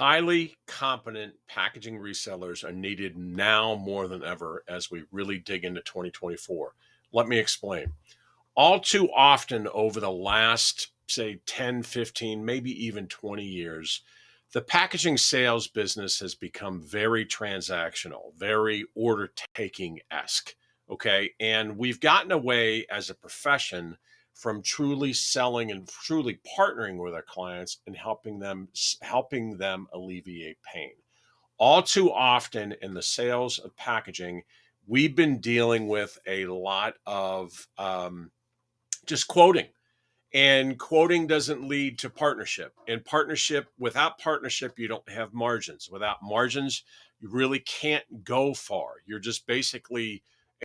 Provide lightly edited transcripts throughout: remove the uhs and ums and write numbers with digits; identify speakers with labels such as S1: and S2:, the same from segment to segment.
S1: Highly competent packaging resellers are needed now more than ever as we really dig into 2024. Let me explain. All too often over the last, say, 10, 15, maybe even 20 years, the packaging sales business has become very transactional, very order taking esque. Okay. And we've gotten away as a profession from truly selling and truly partnering with our clients and helping them alleviate pain. All too often in the sales of packaging, we've been dealing with a lot of just quoting, and quoting doesn't lead to partnership, and without partnership you don't have margins. Without margins you really can't go far. You're just basically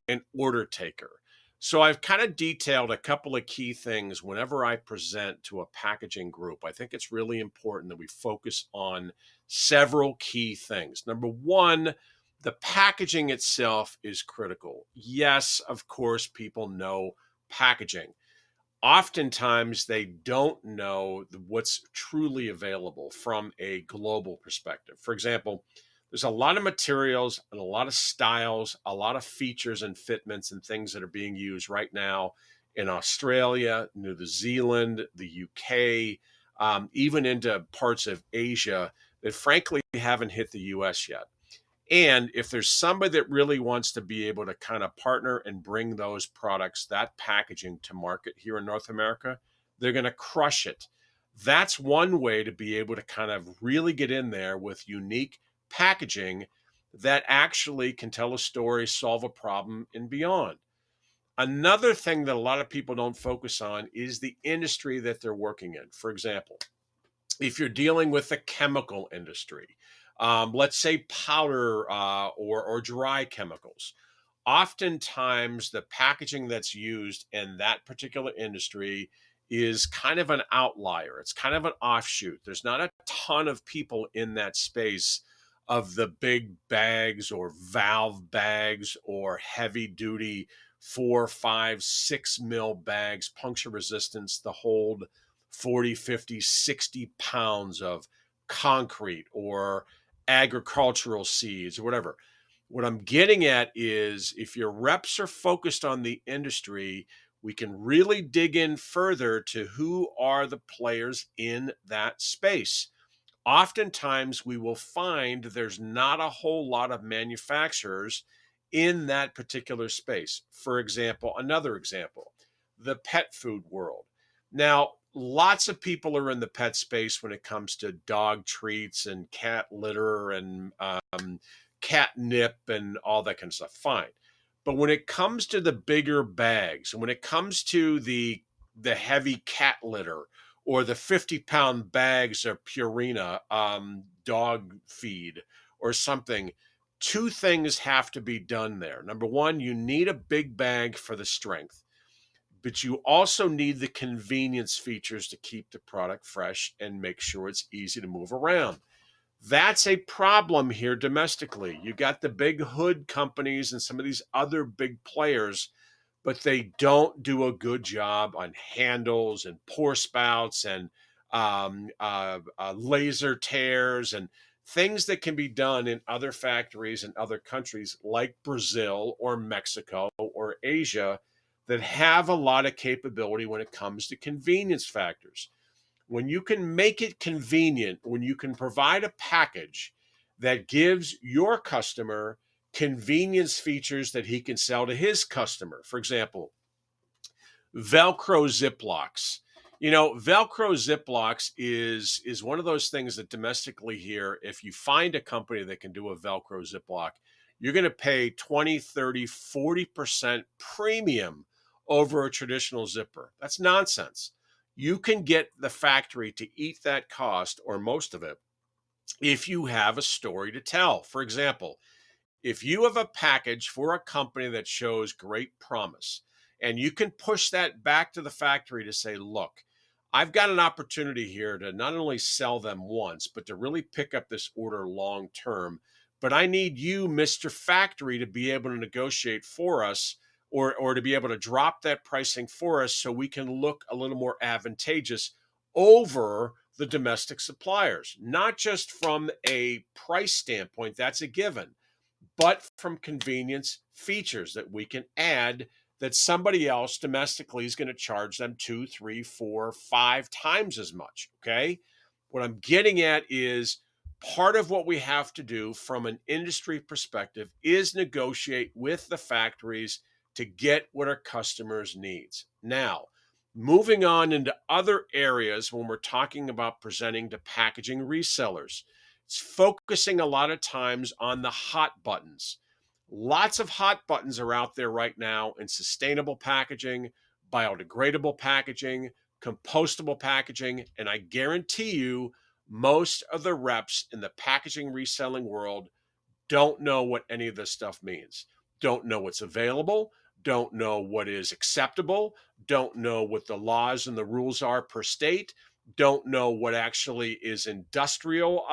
S1: an order taker. So I've kind of detailed a couple of key things whenever I present to a packaging group. I think it's really important that we focus on several key things. Number one, the packaging itself is critical. Yes, of course, people know packaging. Oftentimes they don't know what's truly available from a global perspective. For example, there's a lot of materials and a lot of styles, a lot of features and fitments and things that are being used right now in Australia, New Zealand, the UK, even into parts of Asia that frankly haven't hit the US yet. And if there's somebody that really wants to be able to kind of partner and bring those products, that packaging to market here in North America, they're going to crush it. That's one way to be able to kind of really get in there with unique packaging that actually can tell a story, solve a problem, and beyond. Another thing that a lot of people don't focus on is the industry that they're working in. For example, if you're dealing with the chemical industry, let's say powder or dry chemicals, oftentimes the packaging that's used in that particular industry is kind of an outlier. It's kind of an offshoot. There's not a ton of people in that space of the big bags or valve bags or heavy duty 4, 5, 6 mil bags, puncture resistance, to hold 40, 50, 60 pounds of concrete or agricultural seeds or whatever. What I'm getting at is if your reps are focused on the industry, we can really dig in further to who are the players in that space. Oftentimes, we will find there's not a whole lot of manufacturers in that particular space. For example, another example, the pet food world. Now, lots of people are in the pet space when it comes to dog treats and cat litter and catnip and all that kind of stuff. Fine. But when it comes to the bigger bags, and when it comes to the heavy cat litter or the 50-pound bags of Purina dog feed or something, two things have to be done there. Number one, you need a big bag for the strength, but you also need the convenience features to keep the product fresh and make sure it's easy to move around. That's a problem here domestically. You got the big hood companies and some of these other big players, but they don't do a good job on handles and pour spouts and laser tears and things that can be done in other factories in other countries like Brazil or Mexico or Asia that have a lot of capability when it comes to convenience factors. When you can make it convenient, when you can provide a package that gives your customer convenience features that he can sell to his customer. For example, Velcro Ziplocs. Velcro Ziplocs is one of those things that domestically here, if you find a company that can do a Velcro Ziploc, you're going to pay 20, 30, 40% premium over a traditional zipper. That's nonsense. You can get the factory to eat that cost or most of it if you have a story to tell. For example, if you have a package for a company that shows great promise and you can push that back to the factory to say, look, I've got an opportunity here to not only sell them once, but to really pick up this order long term. But I need you, Mr. Factory, to be able to negotiate for us or to be able to drop that pricing for us so we can look a little more advantageous over the domestic suppliers, not just from a price standpoint, that's a given, but from convenience features that we can add that somebody else domestically is going to charge them 2, 3, 4, 5 times as much. Okay. What I'm getting at is part of what we have to do from an industry perspective is negotiate with the factories to get what our customers needs. Now, moving on into other areas when we're talking about presenting to packaging resellers, it's focusing a lot of times on the hot buttons. Lots of hot buttons are out there right now in sustainable packaging, biodegradable packaging, compostable packaging, and I guarantee you most of the reps in the packaging reselling world don't know what any of this stuff means, don't know what's available, don't know what is acceptable, don't know what the laws and the rules are per state, don't know what actually is industrial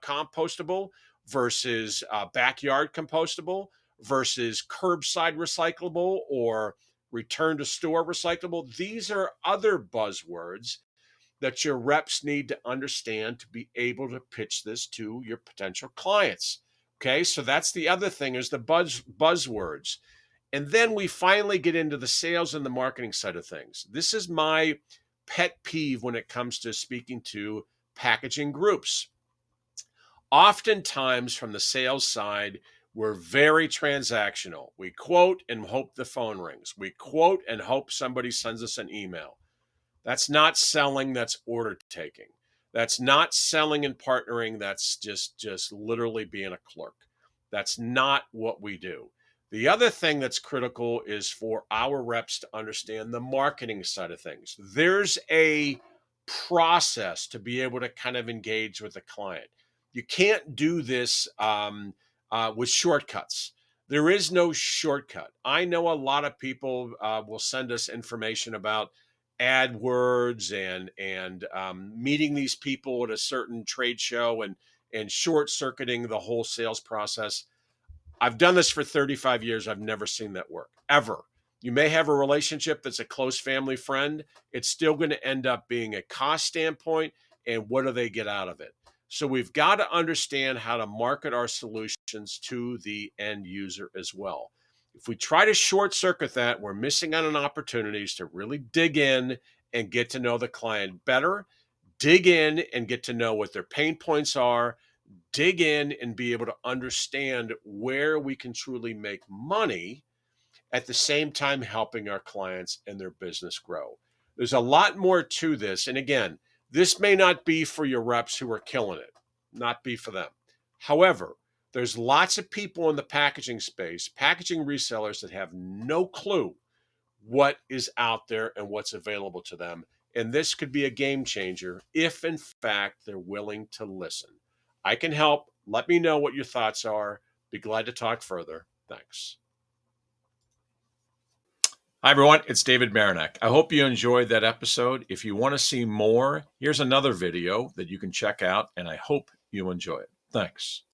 S1: compostable versus backyard compostable versus curbside recyclable or return to store recyclable. These are other buzzwords that your reps need to understand to be able to pitch this to your potential clients. Okay, so that's the other thing is the buzzwords. And then we finally get into the sales and the marketing side of things. This is my pet peeve when it comes to speaking to packaging groups. Oftentimes, from the sales side, we're very transactional. We quote and hope the phone rings. We quote and hope somebody sends us an email. That's not selling, that's order taking. That's not selling and partnering, that's just literally being a clerk. That's not what we do. The other thing that's critical is for our reps to understand the marketing side of things. There's a process to be able to kind of engage with the client. You can't do this with shortcuts. There is no shortcut. I know a lot of people will send us information about AdWords and meeting these people at a certain trade show and short circuiting the whole sales process. I've done this for 35 years. I've never seen that work ever. You may have a relationship that's a close family friend. It's still going to end up being a cost standpoint. And what do they get out of it? So we've got to understand how to market our solutions to the end user as well. If we try to short circuit that, we're missing out on opportunities to really dig in and get to know the client better, dig in and get to know what their pain points are, dig in and be able to understand where we can truly make money at the same time helping our clients and their business grow. There's a lot more to this. And again, this may not be for your reps who are killing it, not be for them. However, there's lots of people in the packaging space, packaging resellers that have no clue what is out there and what's available to them. And this could be a game changer if, in fact, they're willing to listen. I can help. Let me know what your thoughts are. Be glad to talk further. Thanks. Hi, everyone. It's David Baranek. I hope you enjoyed that episode. If you want to see more, here's another video that you can check out, and I hope you enjoy it. Thanks.